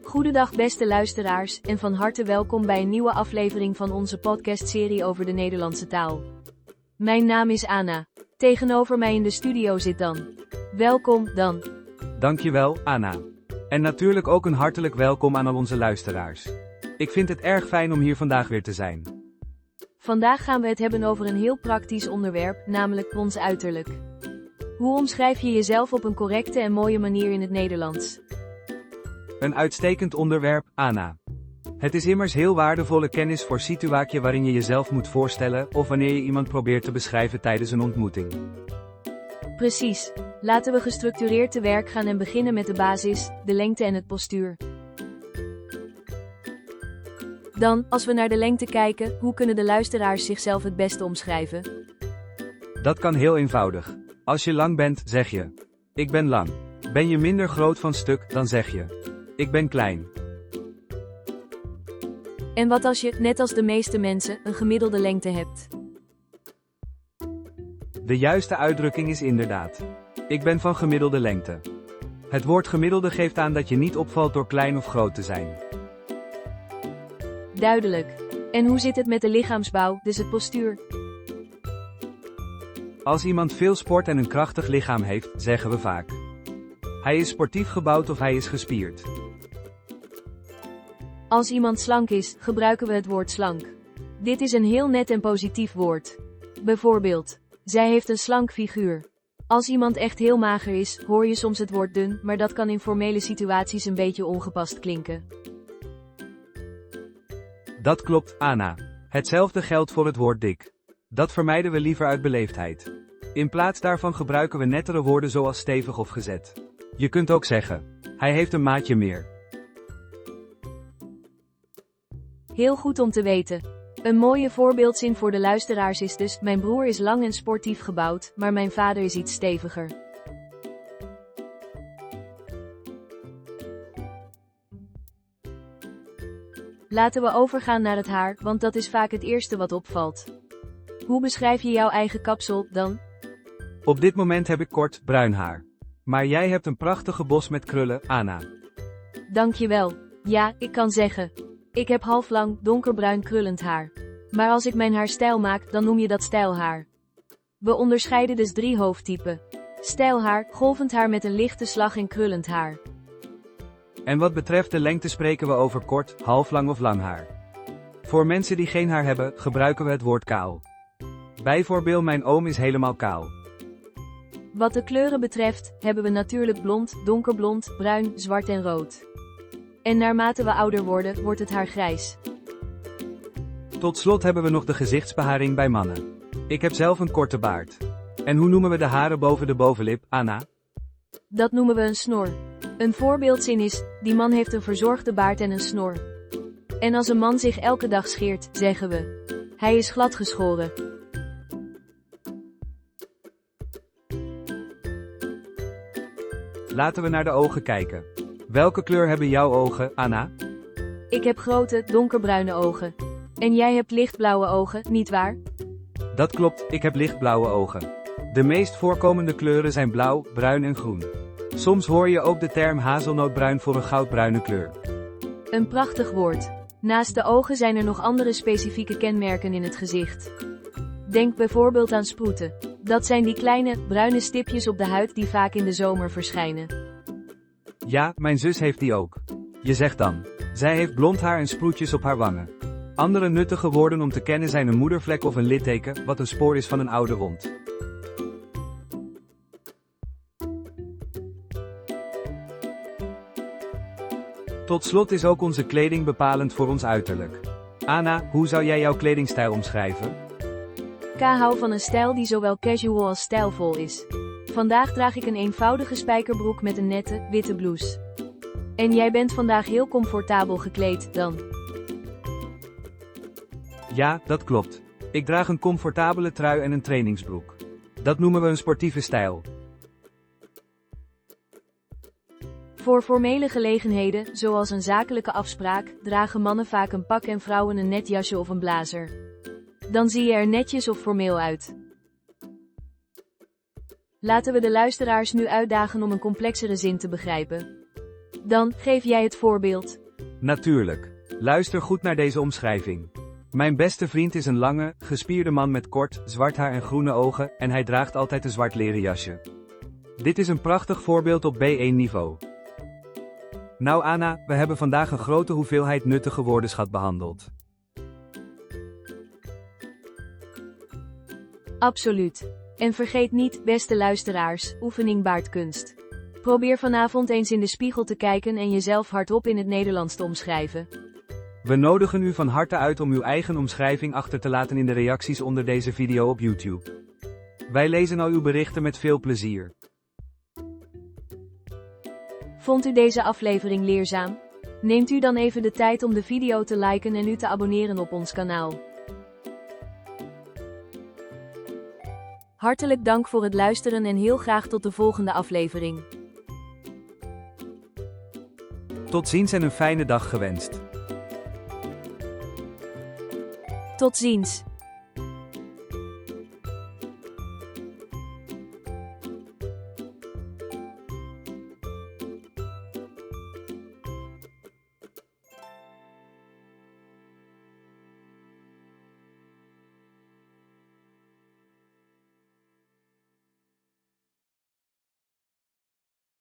Goedendag beste luisteraars en van harte welkom bij een nieuwe aflevering van onze podcastserie over de Nederlandse taal. Mijn naam is Anna. Tegenover mij in de studio zit Dan. Welkom, Dan. Dankjewel, Anna. En natuurlijk ook een hartelijk welkom aan al onze luisteraars. Ik vind het erg fijn om hier vandaag weer te zijn. Vandaag gaan we het hebben over een heel praktisch onderwerp, namelijk ons uiterlijk. Hoe omschrijf je jezelf op een correcte en mooie manier in het Nederlands? Een uitstekend onderwerp, Anna. Het is immers heel waardevolle kennis voor situaties waarin je jezelf moet voorstellen of wanneer je iemand probeert te beschrijven tijdens een ontmoeting. Precies. Laten we gestructureerd te werk gaan en beginnen met de basis, de lengte en het postuur. Dan, als we naar de lengte kijken, hoe kunnen de luisteraars zichzelf het beste omschrijven? Dat kan heel eenvoudig. Als je lang bent, zeg je: ik ben lang. Ben je minder groot van stuk, dan zeg je: ik ben klein. En wat als je, net als de meeste mensen, een gemiddelde lengte hebt? De juiste uitdrukking is inderdaad: ik ben van gemiddelde lengte. Het woord gemiddelde geeft aan dat je niet opvalt door klein of groot te zijn. Duidelijk. En hoe zit het met de lichaamsbouw, dus het postuur? Als iemand veel sport en een krachtig lichaam heeft, zeggen we vaak: hij is sportief gebouwd of hij is gespierd. Als iemand slank is, gebruiken we het woord slank. Dit is een heel net en positief woord. Bijvoorbeeld, zij heeft een slank figuur. Als iemand echt heel mager is, hoor je soms het woord dun, maar dat kan in formele situaties een beetje ongepast klinken. Dat klopt, Anna. Hetzelfde geldt voor het woord dik. Dat vermijden we liever uit beleefdheid. In plaats daarvan gebruiken we nettere woorden zoals stevig of gezet. Je kunt ook zeggen: hij heeft een maatje meer. Heel goed om te weten. Een mooie voorbeeldzin voor de luisteraars is dus: mijn broer is lang en sportief gebouwd, maar mijn vader is iets steviger. Laten we overgaan naar het haar, want dat is vaak het eerste wat opvalt. Hoe beschrijf je jouw eigen kapsel, Dan? Op dit moment heb ik kort, bruin haar. Maar jij hebt een prachtige bos met krullen, Anna. Dankjewel. Ja, ik kan zeggen: ik heb halflang, donkerbruin krullend haar. Maar als ik mijn haar stijl maak, dan noem je dat stijlhaar. We onderscheiden dus 3 hoofdtypen: stijlhaar, golvend haar met een lichte slag en krullend haar. En wat betreft de lengte spreken we over kort, halflang of lang haar. Voor mensen die geen haar hebben, gebruiken we het woord kaal. Bijvoorbeeld mijn oom is helemaal kaal. Wat de kleuren betreft, hebben we natuurlijk blond, donkerblond, bruin, zwart en rood. En naarmate we ouder worden, wordt het haar grijs. Tot slot hebben we nog de gezichtsbeharing bij mannen. Ik heb zelf een korte baard. En hoe noemen we de haren boven de bovenlip, Anna? Dat noemen we een snor. Een voorbeeldzin is: die man heeft een verzorgde baard en een snor. En als een man zich elke dag scheert, zeggen we: hij is gladgeschoren. Laten we naar de ogen kijken. Welke kleur hebben jouw ogen, Anna? Ik heb grote, donkerbruine ogen. En jij hebt lichtblauwe ogen, nietwaar? Dat klopt, ik heb lichtblauwe ogen. De meest voorkomende kleuren zijn blauw, bruin en groen. Soms hoor je ook de term hazelnootbruin voor een goudbruine kleur. Een prachtig woord. Naast de ogen zijn er nog andere specifieke kenmerken in het gezicht. Denk bijvoorbeeld aan sproeten. Dat zijn die kleine, bruine stipjes op de huid die vaak in de zomer verschijnen. Ja, mijn zus heeft die ook. Je zegt dan: zij heeft blond haar en sproetjes op haar wangen. Andere nuttige woorden om te kennen zijn een moedervlek of een litteken, wat een spoor is van een oude wond. Tot slot is ook onze kleding bepalend voor ons uiterlijk. Anna, hoe zou jij jouw kledingstijl omschrijven? Ik hou van een stijl die zowel casual als stijlvol is. Vandaag draag ik een eenvoudige spijkerbroek met een nette, witte blouse. En jij bent vandaag heel comfortabel gekleed, Dan. Ja, dat klopt. Ik draag een comfortabele trui en een trainingsbroek. Dat noemen we een sportieve stijl. Voor formele gelegenheden, zoals een zakelijke afspraak, dragen mannen vaak een pak en vrouwen een net jasje of een blazer. Dan zie je er netjes of formeel uit. Laten we de luisteraars nu uitdagen om een complexere zin te begrijpen. Dan geef jij het voorbeeld. Natuurlijk. Luister goed naar deze omschrijving. Mijn beste vriend is een lange, gespierde man met kort, zwart haar en groene ogen en hij draagt altijd een zwart leren jasje. Dit is een prachtig voorbeeld op B1-niveau. Nou Anna, we hebben vandaag een grote hoeveelheid nuttige woordenschat behandeld. Absoluut. En vergeet niet, beste luisteraars, oefening baart kunst. Probeer vanavond eens in de spiegel te kijken en jezelf hardop in het Nederlands te omschrijven. We nodigen u van harte uit om uw eigen omschrijving achter te laten in de reacties onder deze video op YouTube. Wij lezen al uw berichten met veel plezier. Vond u deze aflevering leerzaam? Neemt u dan even de tijd om de video te liken en u te abonneren op ons kanaal. Hartelijk dank voor het luisteren en heel graag tot de volgende aflevering. Tot ziens en een fijne dag gewenst. Tot ziens.